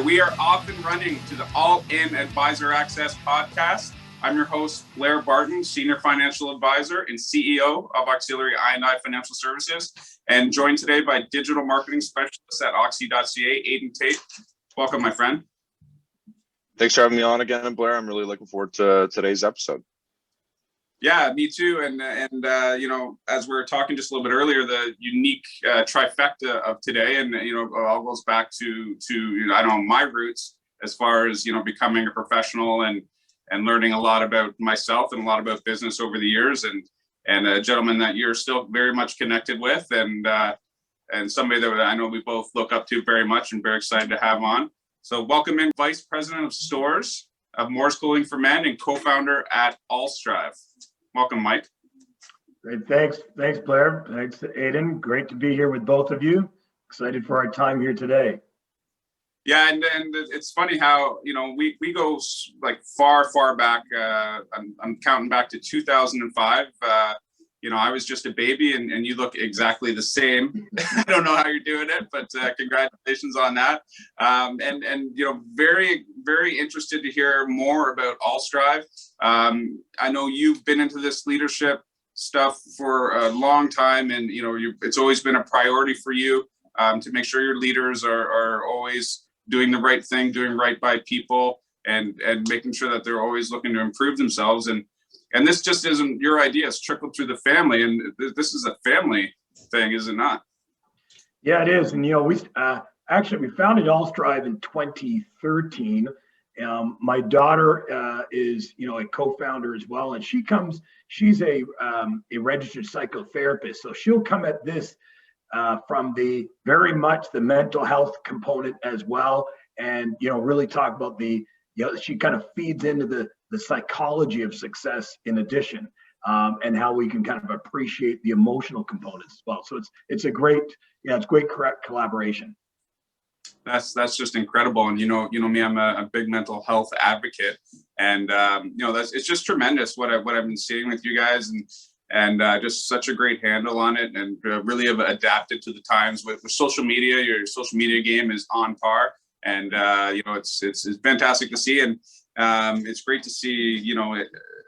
We are off and running to the All In Advisor Access podcast. I'm your host, Blair Barton, Senior Financial Advisor and CEO of Auxiliary I&I Financial Services, and joined today by Digital Marketing Specialist at Oxy.ca, Aidan Tate. Welcome, my friend. Thanks for having me on again, Blair. I'm really looking forward to today's episode. Yeah, me too. And as we were talking just a little bit earlier, the unique trifecta of today, and it all goes back to my roots as far as becoming a professional and learning a lot about myself and a lot about business over the years, and a gentleman that you're still very much connected with, and somebody that I know we both look up to very much and very excited to have on. So welcome in Vice President of Stores of More Schooling for Men and co-founder at AllStrive. Welcome, Mike. Great, thanks, Blair. Thanks, Aidan. Great to be here with both of you. Excited for our time here today. Yeah, and it's funny how we go like far back. I'm counting back to 2005. I was just a baby, and you look exactly the same. I don't know how you're doing it, but congratulations on that. Very, very interested to hear more about AllStrive. I know you've been into this leadership stuff for a long time, and it's always been a priority for you to make sure your leaders are always doing the right thing, doing right by people, and making sure that they're always looking to improve themselves. And this just isn't your idea. It's trickled through the family, and this is a family thing, is it not? Yeah, it is. And we founded AllStrive in 2013. My daughter is a co-founder as well, and she's a registered psychotherapist, so she'll come at this from the very much the mental health component as well, and really talk about she kind of feeds into the psychology of success in addition, and how we can kind of appreciate the emotional components as well. So it's great collaboration. That's just incredible. And me, I'm a big mental health advocate, and it's just tremendous what I've been seeing with you guys, and just such a great handle on it, and really have adapted to the times with social media. Your social media game is on par, and it's fantastic to see, and it's great to see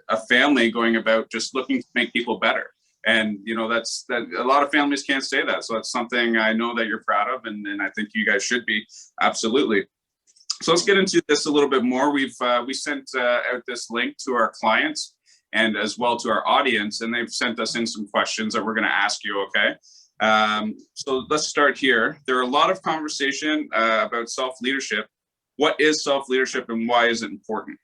a family going about just looking to make people better. And that's a lot of families can't say that, so that's something I know that you're proud of, and I think you guys should be. Absolutely. So let's get into this a little bit more. We sent out this link to our clients and as well to our audience, and they've sent us in some questions that we're going to ask you. Okay. So let's start here. There are a lot of conversation about self-leadership. What is self-leadership, and why is it important?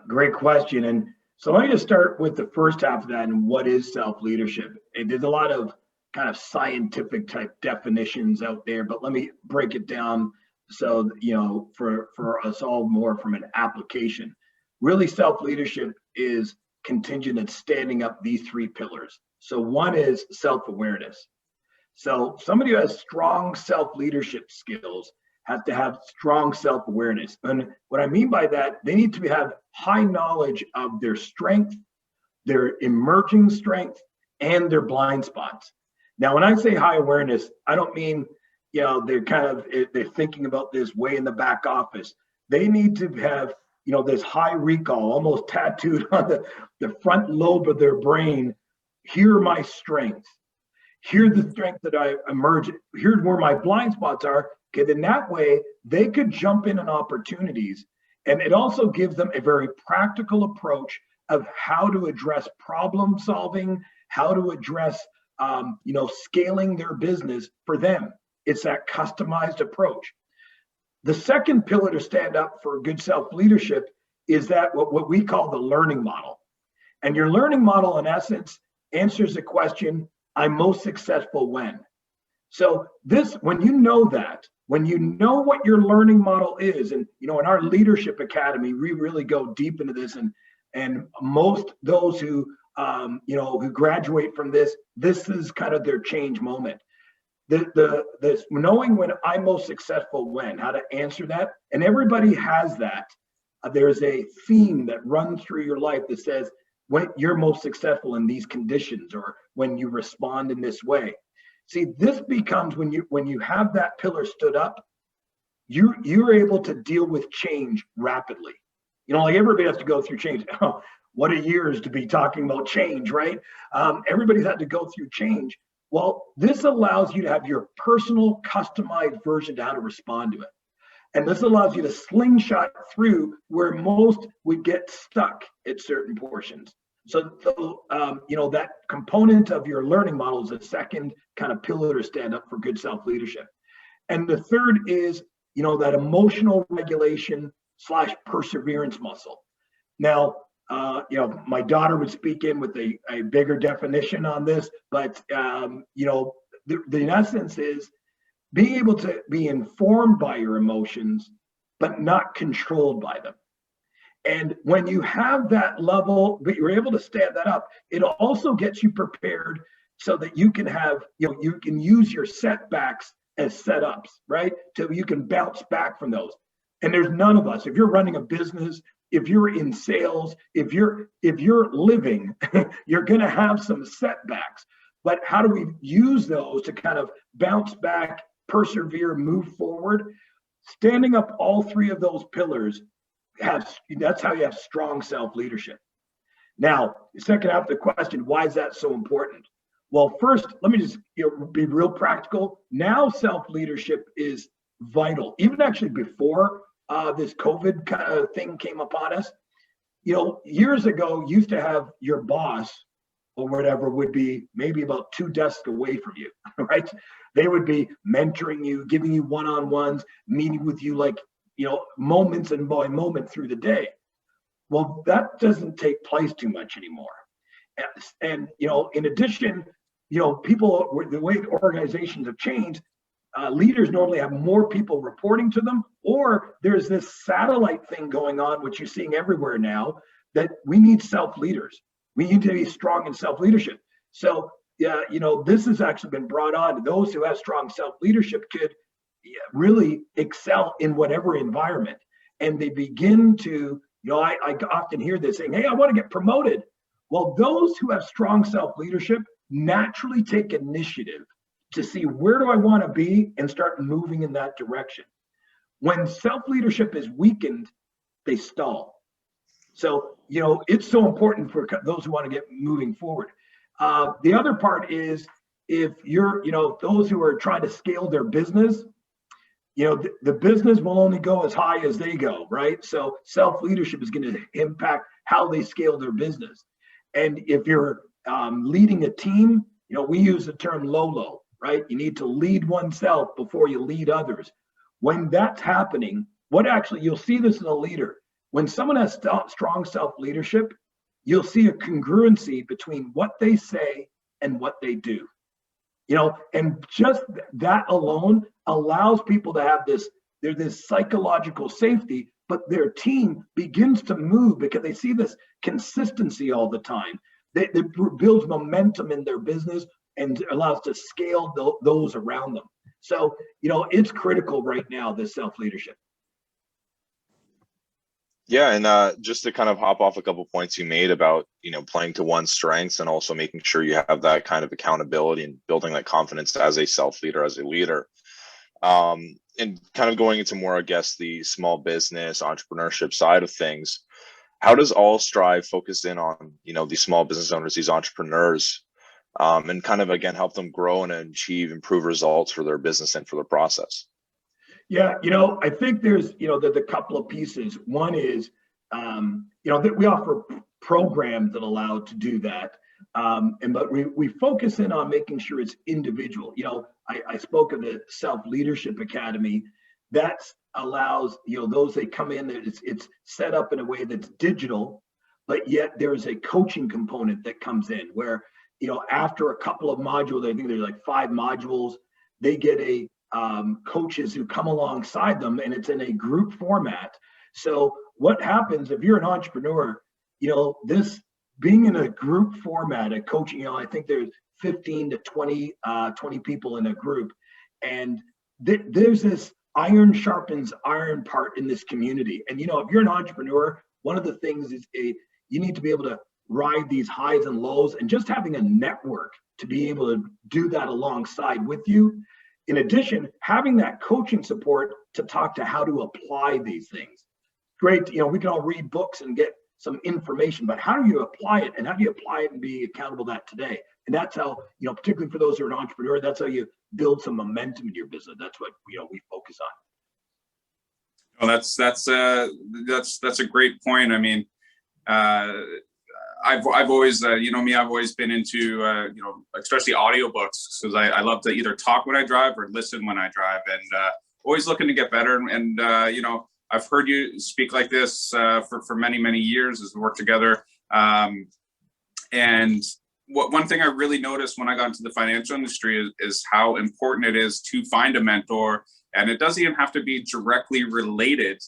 Great question. And so let me just start with the first half of that, and what is self-leadership? There's a lot of kind of scientific type definitions out there, but let me break it down so for us all more from an application. Really, self-leadership is contingent on standing up these three pillars. So one is self-awareness. So somebody who has strong self-leadership skills has to have strong self-awareness. And what I mean by that, they need to have high knowledge of their strength, their emerging strength, and their blind spots. Now, when I say high awareness, I don't mean, they're thinking about this way in the back office. They need to have, this high recall, almost tattooed on the front lobe of their brain. Here are my strengths. Here's the strength that I emerge. Here's where my blind spots are. Okay, then that way they could jump in on opportunities. And it also gives them a very practical approach of how to address problem solving, how to address, scaling their business for them. It's that customized approach. The second pillar to stand up for good self-leadership is that what we call the learning model. And your learning model, in essence, answers the question, I'm most successful when. So when you know what your learning model is, and in our leadership academy, we really go deep into this, and most those who graduate from this is kind of their change moment. This knowing when I'm most successful when, how to answer that, and everybody has that. There's a theme that runs through your life that says when you're most successful in these conditions, or when you respond in this way. See, this becomes when you have that pillar stood up, you're able to deal with change rapidly. You know, like everybody has to go through change. Oh, what a years to be talking about change, right? Everybody's had to go through change. Well, this allows you to have your personal customized version to how to respond to it. And this allows you to slingshot through where most would get stuck at certain portions. So, you know, that component of your learning model is a second kind of pillar to stand up for good self-leadership. And the third is, you know, that emotional regulation / perseverance muscle. Now, you know, my daughter would speak in with a bigger definition on this, but, you know, the essence is being able to be informed by your emotions, but not controlled by them. And when you have that level, but you're able to stand that up, it also gets you prepared so that you can have, you know, you can use your setbacks as setups, right? So you can bounce back from those. And there's none of us, if you're running a business, if you're in sales, if you're living, you're going to have some setbacks. But how do we use those to kind of bounce back, persevere, move forward? Standing up all three of those pillars, that's how you have strong self-leadership. Now, the second half of the question, why is that so important? Well, first, let me just be real practical. Now, self-leadership is vital. Even actually before this COVID kind of thing came upon us, you know, years ago, you used to have your boss or whatever would be maybe about 2 desks away from you, right? They would be mentoring you, giving you one-on-ones, meeting with you like, you know, moments and by moment through the day. Well, that doesn't take place too much anymore. And you know, in addition, you know, people, the way organizations have changed, leaders normally have more people reporting to them, or there's this satellite thing going on, which you're seeing everywhere now, that we need self-leaders. We need to be strong in self-leadership. So, yeah, you know, this has actually been brought on. Those who have strong self-leadership could really excel in whatever environment. And they begin to, you know, I often hear this saying, hey, I want to get promoted. Well, those who have strong self-leadership naturally take initiative to see where do I want to be and start moving in that direction. When self-leadership is weakened, they stall. So, you know, it's so important for those who want to get moving forward. The other part is if you're, you know, those who are trying to scale their business, you know, the business will only go as high as they go, right? So self-leadership is going to impact how they scale their business. And if you're leading a team, you know, we use the term LOLO, right? You need to lead oneself before you lead others. When that's happening, what actually, you'll see this in a leader. When someone has strong self-leadership, you'll see a congruency between what they say and what they do. You know, and just that alone allows people to have this psychological safety, but their team begins to move because they see this consistency all the time. It builds momentum in their business and allows to scale those around them. So, you know, it's critical right now, this self-leadership. Yeah, and just to kind of hop off a couple points you made about, you know, playing to one's strengths and also making sure you have that kind of accountability and building that confidence as a self-leader, as a leader. And kind of going into more, I guess, the small business entrepreneurship side of things, how does AllStrive focus in on, you know, these small business owners, these entrepreneurs, and kind of, again, help them grow and achieve improved results for their business and for their process? Yeah, you know, I think there's, you know, the couple of pieces. One is, you know, that we offer programs that allow to do that. But we focus in on making sure it's individual. You know, I spoke of the Self-Leadership Academy. That allows, you know, those that come in, it's set up in a way that's digital, but yet there is a coaching component that comes in where, you know, after a couple of modules, I think there's like 5 modules, they get coaches who come alongside them, and it's in a group format. So what happens if you're an entrepreneur, you know, this being in a group format, a coaching, you know, I think there's 15 to 20 people in a group. And there's this iron sharpens iron part in this community. And, you know, if you're an entrepreneur, one of the things is you need to be able to ride these highs and lows, and just having a network to be able to do that alongside with you. In addition, having that coaching support to talk to how to apply these things. Great, we can all read books and get some information, but how do you apply it, and how do you apply it and be accountable to that today? And that's how, particularly for those who are an entrepreneur, that's how you build some momentum in your business. That's what we focus on. Well, that's a great point. I mean, I've always, I've always been into, especially audiobooks, because I love to either talk when I drive or listen when I drive, and always looking to get better. And I've heard you speak like this for many, many years as we work together. And one thing I really noticed when I got into the financial industry is how important it is to find a mentor. And it doesn't even have to be directly related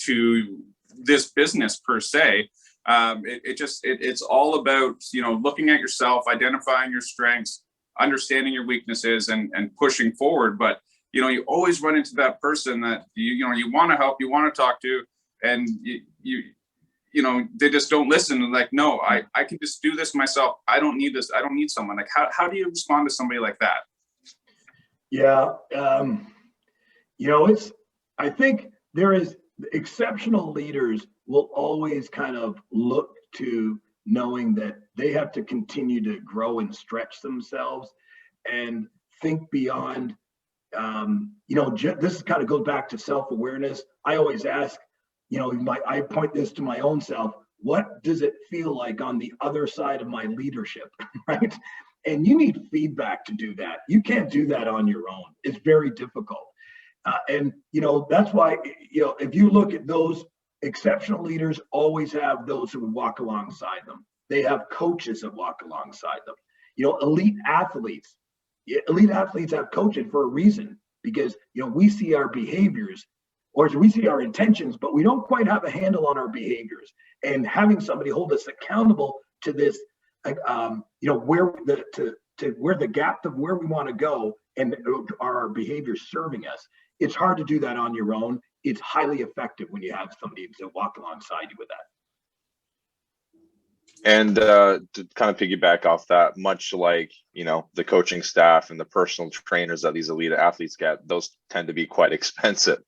to this business per se. It's all about, looking at yourself, identifying your strengths, understanding your weaknesses, and pushing forward. But, you always run into that person that, you want to help, you want to talk to, and they just don't listen. And like, no, I can just do this myself. I don't need this. I don't need someone. Like, how do you respond to somebody like that? Yeah. I think there is exceptional leaders will always kind of look to knowing that they have to continue to grow and stretch themselves and think beyond, this kind of goes back to self-awareness. I always ask, I point this to my own self. What does it feel like on the other side of my leadership, right? And you need feedback to do that. You can't do that on your own. It's very difficult. And that's why, if you look at those exceptional leaders, always have those who walk alongside them. They have coaches that walk alongside them. Elite athletes have coaching for a reason, because, we see our behaviors, or we see our intentions, but we don't quite have a handle on our behaviors. And having somebody hold us accountable to this, where the gap of where we want to go, and are our behaviors serving us? It's hard to do that on your own. It's highly effective when you have somebody to walk alongside you with that. And to kind of piggyback off that, much like, the coaching staff and the personal trainers that these elite athletes get, those tend to be quite expensive.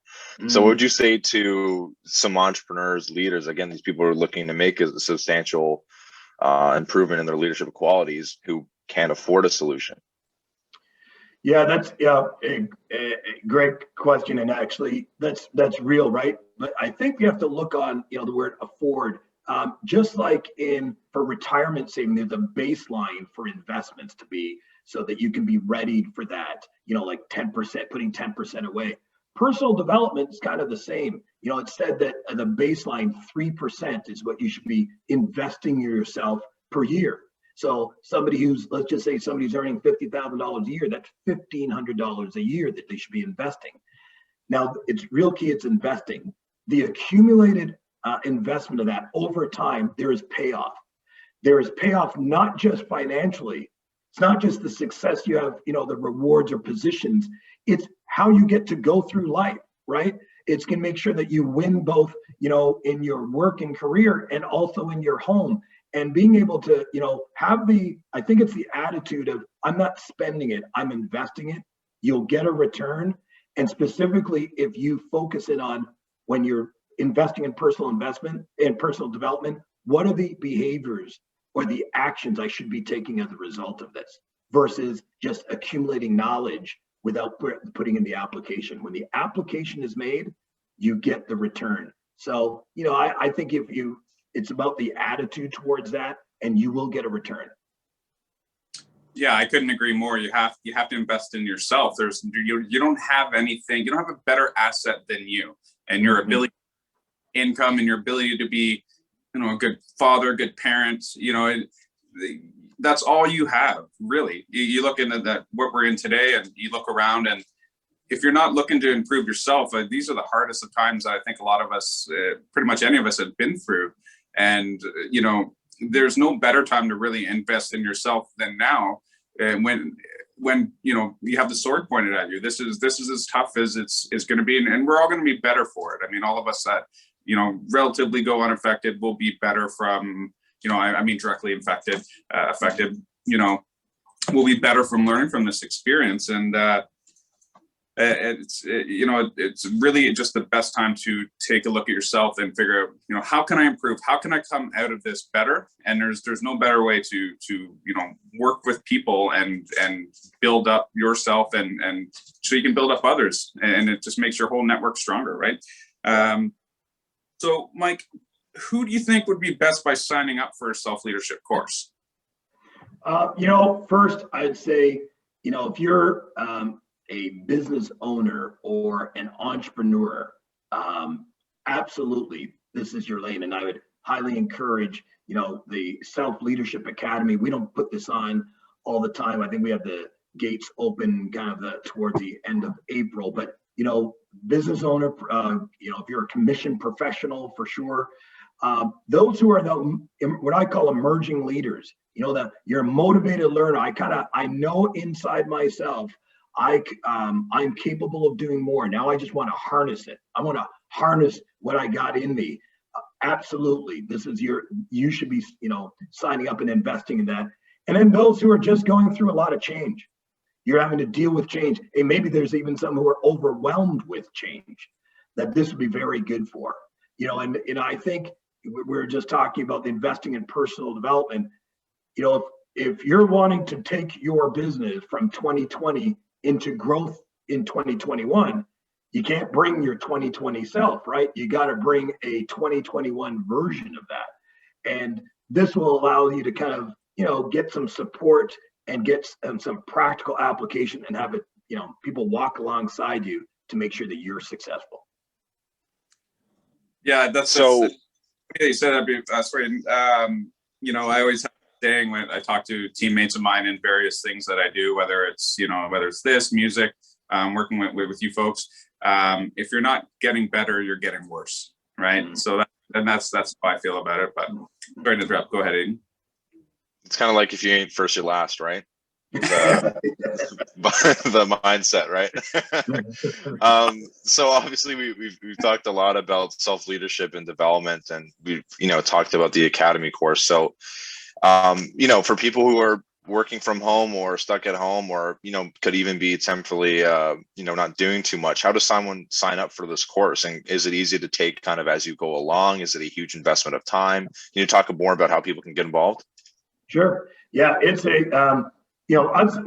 So what would you say to some entrepreneurs, leaders, again, these people who are looking to make a substantial improvement in their leadership qualities, who can't afford a solution? Yeah, that's a great question, and actually that's real, right? But I think we have to look on the word afford. Just like for retirement saving, there's a baseline for investments to be, so that you can be ready for that. Like 10%, putting 10% away. Personal development is kind of the same. It's said that the baseline 3% is what you should be investing in yourself per year. So let's just say somebody's earning $50,000 a year, that's $1,500 a year that they should be investing. Now, it's real key, it's investing. The accumulated investment of that over time, there is payoff. There is payoff not just financially. It's not just the success you have, the rewards or positions. It's how you get to go through life, right? It's going to make sure that you win both, in your work and career, and also in your home. And being able to, I think it's the attitude of, I'm not spending it, I'm investing it. You'll get a return. And specifically, if you focus in on, when you're investing in personal investment and personal development, what are the behaviors or the actions I should be taking as a result of this, versus just accumulating knowledge without putting in the application. When the application is made, you get the return. So, I think it's about the attitude towards that, and you will get a return. Yeah, I couldn't agree more. You have to invest in yourself. You don't have anything. You don't have a better asset than you, and your ability, income, and your ability to be, a good father, good parent. That's all you have, really. You look into that, what we're in today, and you look around, and if you're not looking to improve yourself, these are the hardest of times I think a lot of us, pretty much any of us, have been through. And, there's no better time to really invest in yourself than now. And when you have the sword pointed at you, this is as tough as it's going to be. And we're all going to be better for it. I mean, all of us that, relatively go unaffected will be better from, directly affected, will be better from learning from this experience. And, it's really just the best time to take a look at yourself and figure out, how can I improve? How can I come out of this better? And there's no better way to work with people and build up yourself and so you can build up others, and it just makes your whole network stronger, right? So Mike, who do you think would be best by signing up for a self-leadership course? First I'd say, if you're a business owner or an entrepreneur, absolutely, this is your lane. And I would highly encourage, the Self-Leadership Academy. We don't put this on all the time. I think we have the gates open kind of towards the end of April, but, business owner, if you're a commissioned professional, for sure. Those who are what I call emerging leaders, that you're a motivated learner. I know inside myself, I'm capable of doing more. Now I just want to harness it. I want to harness what I got in me. Absolutely. This is you should be, signing up and investing in that. And then those who are just going through a lot of change, you're having to deal with change. And maybe there's even some who are overwhelmed with change that this would be very good for, and I think we're just talking about the investing in personal development. If you're wanting to take your business from 2020 into growth in 2021, you can't bring your 2020 self, right? You got to bring a 2021 version of that. And this will allow you to kind of, get some support and get some practical application and have it, people walk alongside you to make sure that you're successful. Yeah, so. You said that. Sorry. I always have a saying when I talk to teammates of mine in various things that I do, whether it's this music, working with you folks. If you're not getting better, you're getting worse, right? Mm-hmm. So that's how I feel about it. But sorry to interrupt. Go ahead, Aiden. It's kind of like if you ain't first, you're last, right? The mindset, right? So obviously we've talked a lot about self-leadership and development, and we've talked about the academy course. So for people who are working from home or stuck at home, or could even be temporarily not doing too much, how does someone sign up for this course? And is it easy to take kind of as you go along? Is it a huge investment of time? Can you talk more about how people can get involved? Sure. Yeah, it's I'd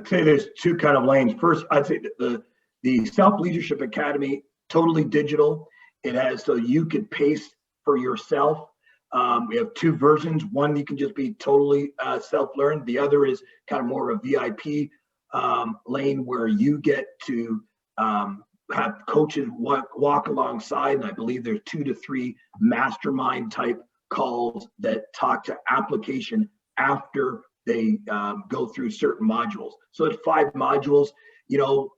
say there's two kind of lanes. First, I'd say the Self-Leadership Academy, totally digital. It has so you can pace for yourself. We have two versions. One, you can just be totally self-learn. The other is kind of more of a VIP lane where you get to have coaches walk alongside. And I believe there's 2 to 3 mastermind type calls that talk to application after they go through certain modules. So it's 5 modules.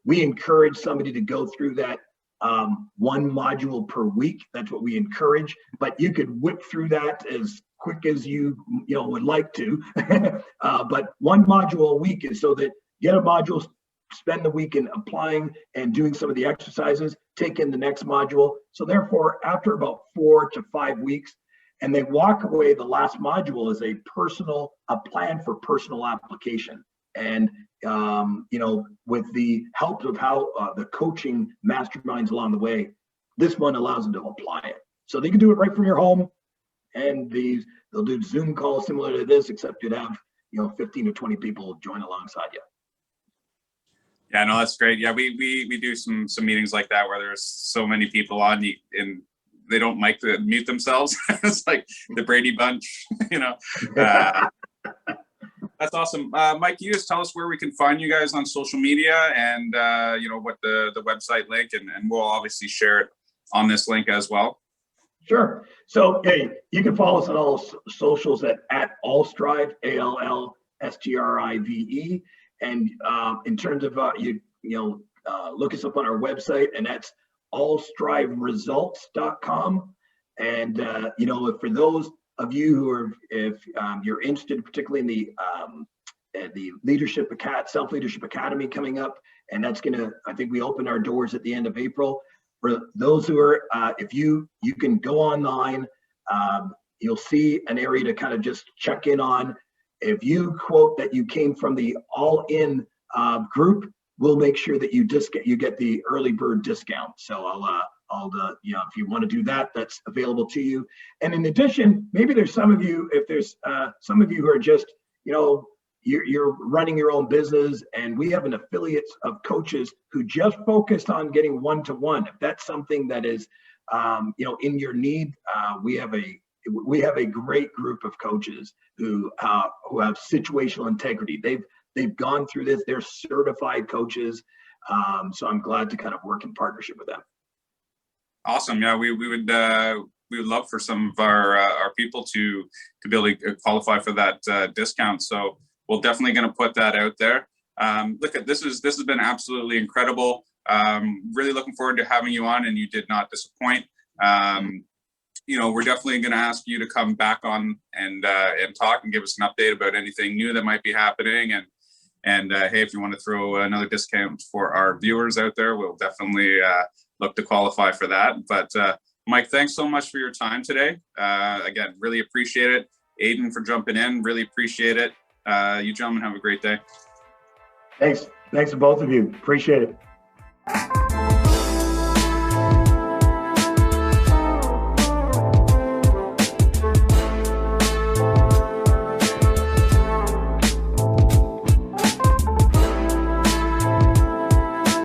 We encourage somebody to go through that 1 module per week. That's what we encourage, but you could whip through that as quick as you would like to. But 1 module a week is so that get a module, spend the week in applying and doing some of the exercises, take in the next module. So therefore, after about 4 to 5 weeks, and they walk away, the last module is a plan for personal application. And, with the help of how the coaching masterminds along the way, this one allows them to apply it. So they can do it right from your home, and they'll do Zoom calls similar to this, except you'd have, 15 or 20 people join alongside you. Yeah, no, that's great. Yeah, we do some meetings like that where there's so many people on, and they don't mute themselves. It's like the Brady Bunch, That's awesome. Mike, can you just tell us where we can find you guys on social media and, what the website link, and we'll obviously share it on this link as well. Sure. So, hey, you can follow us on all socials at AllStrive, AllStrive. And in terms of, look us up on our website, and that's allstriveresults.com. And, for those of you who are, if you're interested, particularly in the Self-Leadership Academy coming up, and that's I think we open our doors at the end of April. For those who are, if you can go online, you'll see an area to kind of just check in on. If you quote that you came from the All In group, we'll make sure that you get the early bird discount. So if you want to do that, that's available to you. And in addition, maybe there's some of you, if there's some of you who are just, you're running your own business, and we have an affiliate of coaches who just focused on getting one-to-one. If that's something that is, in your need, we have a great group of coaches who have situational integrity. They've gone through this. They're certified coaches. So I'm glad to kind of work in partnership with them. Awesome. Yeah, we would love for some of our people to be able to qualify for that discount. So we're definitely going to put that out there. Look, this has been absolutely incredible. Really looking forward to having you on, and you did not disappoint. We're definitely going to ask you to come back on and talk and give us an update about anything new that might be happening. And hey, if you want to throw another discount for our viewers out there, we'll definitely look to qualify for that. But Mike, thanks so much for your time today. Again, really appreciate it. Aiden for jumping in, really appreciate it. You gentlemen have a great day. Thanks to both of you. Appreciate it.